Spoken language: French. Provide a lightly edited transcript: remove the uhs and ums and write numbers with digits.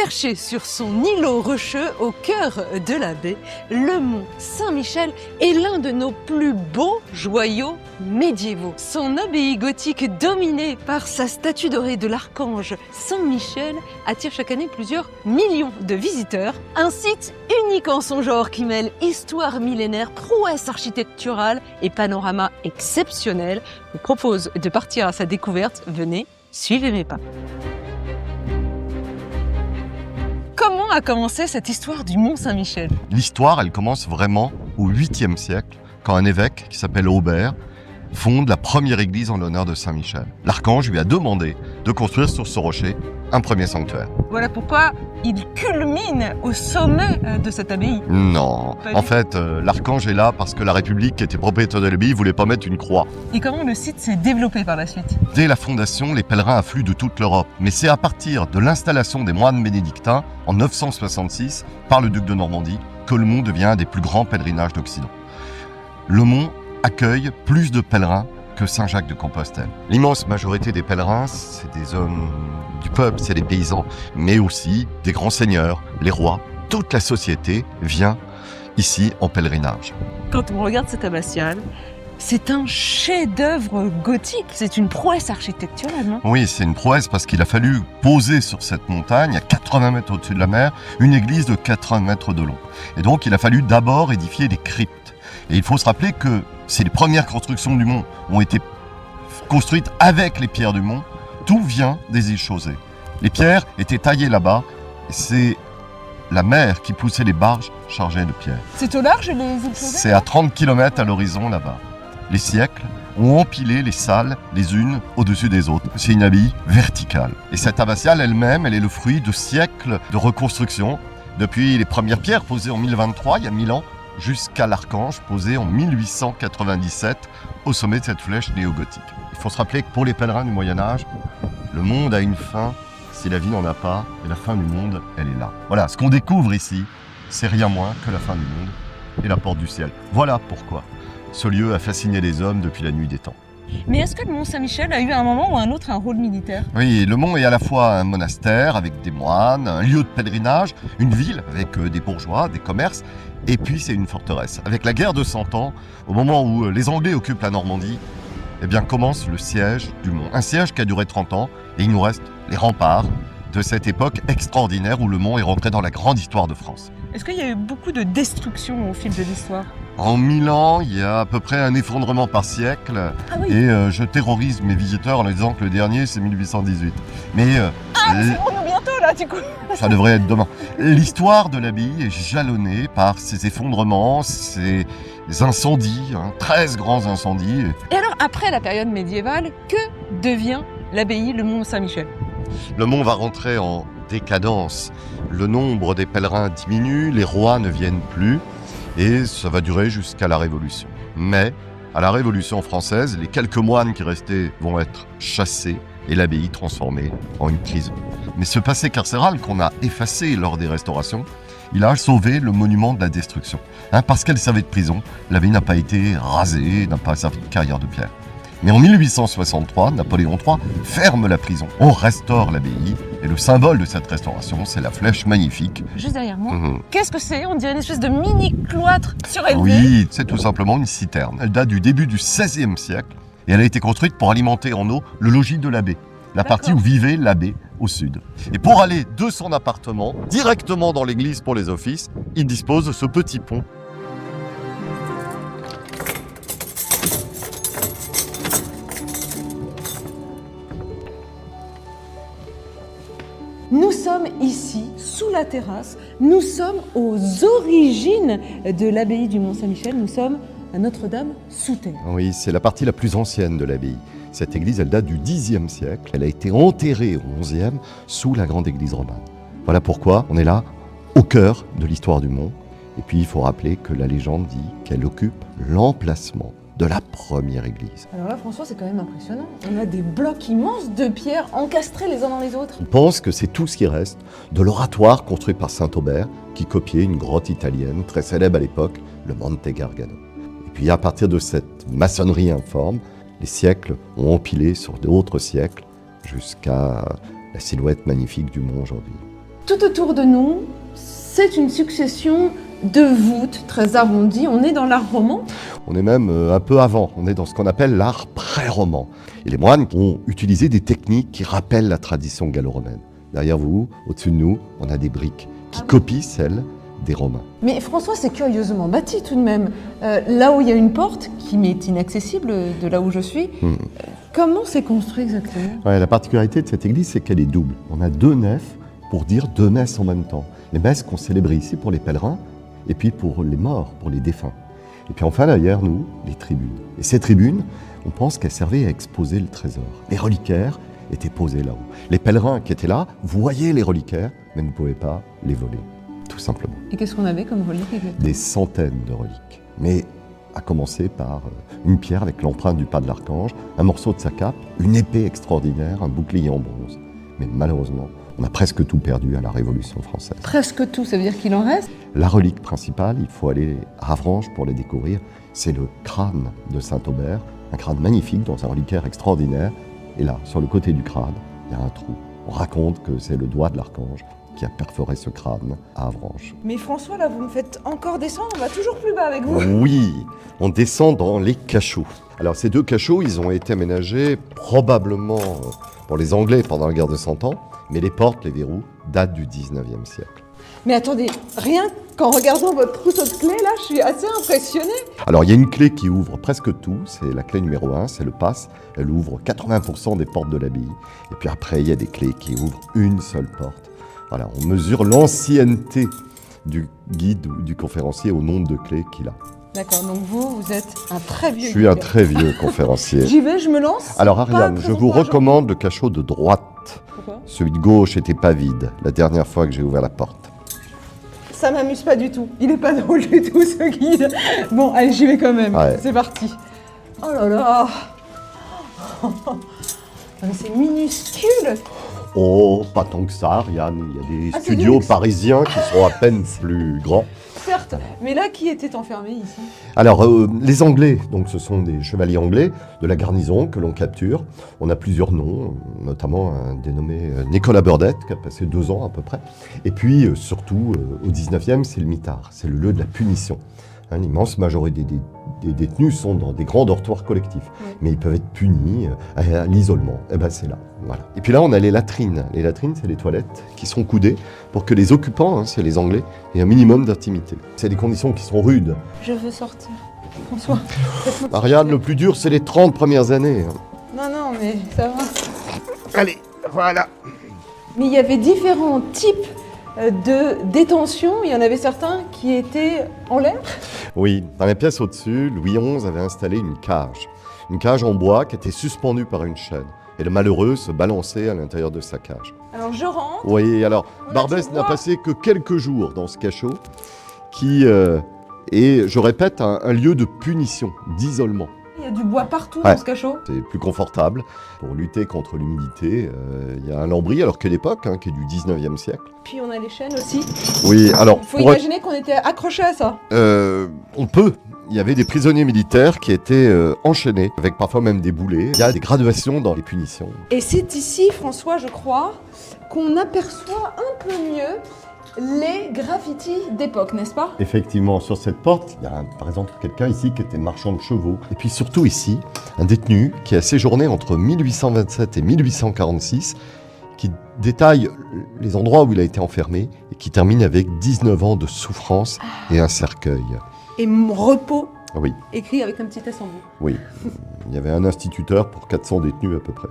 Perché sur son îlot rocheux au cœur de la baie, le mont Saint-Michel est l'un de nos plus beaux joyaux médiévaux. Son abbaye gothique dominée par sa statue dorée de l'archange Saint-Michel attire chaque année plusieurs millions de visiteurs. Un site unique en son genre qui mêle histoire millénaire, prouesse architecturale et panorama exceptionnel. Je vous propose de partir à sa découverte. Venez, suivez mes pas. Comment a commencé cette histoire du Mont Saint-Michel? L'histoire, elle commence vraiment au 8e siècle, quand un évêque qui s'appelle Aubert fonde la première église en l'honneur de Saint-Michel. L'archange lui a demandé de construire sur ce rocher un premier sanctuaire. Voilà pourquoi il culmine au sommet de cette abbaye. Non, en fait, l'archange est là parce que la République, qui était propriétaire de l'abbaye, voulait pas mettre une croix. Et comment le site s'est développé par la suite? Dès la fondation, les pèlerins affluent de toute l'Europe. Mais c'est à partir de l'installation des moines bénédictins, en 966, par le duc de Normandie, que le mont devient un des plus grands pèlerinages d'Occident. Le mont accueille plus de pèlerins que Saint-Jacques-de-Compostelle. L'immense majorité des pèlerins, c'est des hommes du peuple, c'est des paysans, mais aussi des grands seigneurs, les rois. Toute la société vient ici en pèlerinage. Quand on regarde cette abbatiale, c'est un chef-d'œuvre gothique, c'est une prouesse architecturale, non? Oui, c'est une prouesse parce qu'il a fallu poser sur cette montagne, à 80 mètres au-dessus de la mer, une église de 80 mètres de long. Et donc, il a fallu d'abord édifier des cryptes. Et il faut se rappeler que c'est les premières constructions du mont ont été construites avec les pierres du mont. Tout vient des îles Chausée. Les pierres étaient taillées là-bas. Et c'est la mer qui poussait les barges chargées de pierres. C'est au large, les îles Chausée? C'est à 30 km à l'horizon là-bas. Les siècles ont empilé les salles les unes au-dessus des autres. C'est une abbaye verticale. Et cette abbatiale elle-même, elle est le fruit de siècles de reconstruction. Depuis les premières pierres posées en 1023, il y a 1000 ans, jusqu'à l'archange posé en 1897 au sommet de cette flèche néo-gothique. Il faut se rappeler que pour les pèlerins du Moyen-Âge, le monde a une fin si la vie n'en a pas, et la fin du monde, elle est là. Voilà, ce qu'on découvre ici, c'est rien moins que la fin du monde et la porte du ciel. Voilà pourquoi ce lieu a fasciné les hommes depuis la nuit des temps. Mais est-ce que le Mont Saint-Michel a eu à un moment ou à un autre un rôle militaire? Oui, le mont est à la fois un monastère avec des moines, un lieu de pèlerinage, une ville avec des bourgeois, des commerces, et puis c'est une forteresse. Avec la guerre de 100 ans, au moment où les Anglais occupent la Normandie, eh bien commence le siège du mont. Un siège qui a duré 30 ans, et il nous reste les remparts de cette époque extraordinaire où le mont est rentré dans la grande histoire de France. Est-ce qu'il y a eu beaucoup de destruction au fil de l'histoire? En 1000 ans, il y a à peu près un effondrement par siècle. Ah oui. Et je terrorise mes visiteurs en leur disant que le dernier, c'est 1818. Mais c'est pour nous bientôt, là, du coup. ça devrait être demain. L'histoire de l'abbaye est jalonnée par ces effondrements, ces incendies, 13 grands incendies. Et alors, après la période médiévale, que devient l'abbaye, le Mont Saint-Michel? Le mont va rentrer en décadence. Le nombre des pèlerins diminue, les rois ne viennent plus. Et ça va durer jusqu'à la Révolution. Mais, à la Révolution française, les quelques moines qui restaient vont être chassés et l'abbaye transformée en une prison. Mais ce passé carcéral qu'on a effacé lors des restaurations, il a sauvé le monument de la destruction. Parce qu'elle servait de prison, l'abbaye n'a pas été rasée, n'a pas servi de carrière de pierre. Mais en 1863, Napoléon III ferme la prison. On restaure l'abbaye et le symbole de cette restauration, c'est la flèche magnifique. Juste derrière moi. Qu'est-ce que c'est? On dirait une espèce de mini-cloître surélevé. Oui, c'est tout simplement une citerne. Elle date du début du XVIe siècle et elle a été construite pour alimenter en eau le logis de l'abbé, la partie où vivait l'abbé au sud. Et pour aller de son appartement directement dans l'église pour les offices, il dispose de ce petit pont. Nous sommes ici, sous la terrasse. Nous sommes aux origines de l'abbaye du Mont Saint-Michel. Nous sommes à Notre-Dame sous terre. Oui, c'est la partie la plus ancienne de l'abbaye. Cette église, elle date du Xe siècle. Elle a été enterrée au XIe sous la grande église romane. Voilà pourquoi on est là, au cœur de l'histoire du mont. Et puis, il faut rappeler que la légende dit qu'elle occupe l'emplacement de la première église. Alors là, François, c'est quand même impressionnant. On a des blocs immenses de pierres encastrés les uns dans les autres. On pense que c'est tout ce qui reste de l'oratoire construit par Saint-Aubert, qui copiait une grotte italienne très célèbre à l'époque, le Monte Gargano. Et puis, à partir de cette maçonnerie informe, les siècles ont empilé sur d'autres siècles jusqu'à la silhouette magnifique du mont aujourd'hui. Tout autour de nous, c'est une succession de voûtes très arrondies. On est dans l'art roman. On est même un peu avant, on est dans ce qu'on appelle l'art pré-roman. Et les moines ont utilisé des techniques qui rappellent la tradition gallo-romaine. Derrière vous, au-dessus de nous, on a des briques qui copient celles des Romains. Mais François, c'est curieusement bâti tout de même. Là où il y a une porte qui m'est inaccessible de là où je suis, comment c'est construit exactement? Ouais, la particularité de cette église, c'est qu'elle est double. On a deux nefs pour dire deux messes en même temps. Les messes qu'on célèbre ici pour les pèlerins et puis pour les morts, pour les défunts. Et puis enfin, derrière nous, les tribunes. Et ces tribunes, on pense qu'elles servaient à exposer le trésor. Les reliquaires étaient posés là-haut. Les pèlerins qui étaient là voyaient les reliquaires, mais ne pouvaient pas les voler, tout simplement. Et qu'est-ce qu'on avait comme relique exactement? Des centaines de reliques. Mais à commencer par une pierre avec l'empreinte du pas de l'archange, un morceau de sa cape, une épée extraordinaire, un bouclier en bronze. Mais malheureusement, on a presque tout perdu à la Révolution française. Presque tout, ça veut dire qu'il en reste? La relique principale, il faut aller à Avranches pour les découvrir, c'est le crâne de Saint-Aubert, un crâne magnifique dans un reliquaire extraordinaire. Et là, sur le côté du crâne, il y a un trou. On raconte que c'est le doigt de l'archange qui a perforé ce crâne à Avranches. Mais François, là, vous me faites encore descendre, on va toujours plus bas avec vous. Oui, on descend dans les cachots. Alors ces deux cachots, ils ont été aménagés probablement pour les Anglais pendant la guerre de 100 ans, mais les portes, les verrous, datent du 19e siècle. Mais attendez, rien qu'en regardant votre trousseau de clés, là, je suis assez impressionnée. Alors il y a une clé qui ouvre presque tout, c'est la clé numéro 1, c'est le passe. Elle ouvre 80% des portes de l'abbaye. Et puis après, il y a des clés qui ouvrent une seule porte. Voilà, on mesure l'ancienneté du guide ou du conférencier au nombre de clés qu'il a. D'accord, donc vous êtes un très vieux Je suis un guide. très vieux conférencier. J'y vais, je me lance. Alors Pas Ariane, très je vous encourageant. recommande le cachot de droite. Pourquoi? Celui de gauche n'était pas vide la dernière fois que j'ai ouvert la porte. Ça m'amuse pas du tout. Il est pas drôle du tout, ce guide. Bon, allez, j'y vais quand même. Ouais. C'est parti. Oh là là. Mais c'est minuscule. Oh, pas tant que ça, Ariane. Il y a des Ah, c'est studios du luxe. parisiens qui sont à peine plus grands. Certes, mais là, qui était enfermé ici? Alors, les Anglais, donc ce sont des chevaliers anglais de la garnison que l'on capture. On a plusieurs noms, notamment un dénommé Nicolas Burdett, qui a passé 2 ans à peu près. Et puis, surtout, au 19e, c'est le mitard, c'est le lieu de la punition. Hein, l'immense majorité des détenus sont dans des grands dortoirs collectifs, mais ils peuvent être punis à l'isolement. Et ben c'est là, voilà. Et puis là, on a les latrines. Les latrines, c'est les toilettes qui sont coudées pour que les occupants, hein, c'est les Anglais, aient un minimum d'intimité. C'est des conditions qui sont rudes. Je veux sortir. François. faites-moi Ariane, le plus dur, c'est les 30 premières années. Non, non, mais ça va. Allez, voilà. Mais il y avait différents types de détention. Il y en avait certains qui étaient en l'air. Oui, dans la pièce au-dessus, Louis XI avait installé une cage en bois qui était suspendue par une chaîne. Et le malheureux se balançait à l'intérieur de sa cage. Alors je rentre. Oui, alors, On a Barbès dit n'a bois. passé que quelques jours dans ce cachot, qui est, je répète, un lieu de punition, d'isolement. Il y a du bois partout Ouais. dans ce cachot. C'est plus confortable pour lutter contre l'humidité. Il y a un lambris, alors que l'époque, hein, qui est du 19e siècle. Puis on a les chaînes aussi. Oui, alors, Il faut pour être- imaginer qu'on était accrochés à ça. on peut. Il y avait des prisonniers militaires qui étaient enchaînés, avec parfois même des boulets. Il y a des graduations dans les punitions. Et c'est ici, François, je crois, qu'on aperçoit un peu mieux les graffitis d'époque, n'est-ce pas? Effectivement, sur cette porte, il y a par exemple quelqu'un ici qui était marchand de chevaux. Et puis surtout ici, un détenu qui a séjourné entre 1827 et 1846, qui détaille les endroits où il a été enfermé et qui termine avec 19 ans de souffrance et un cercueil. Et mon repos, Oui, écrit avec un petit S en bout. oui. Il y avait un instituteur pour 400 détenus à peu près.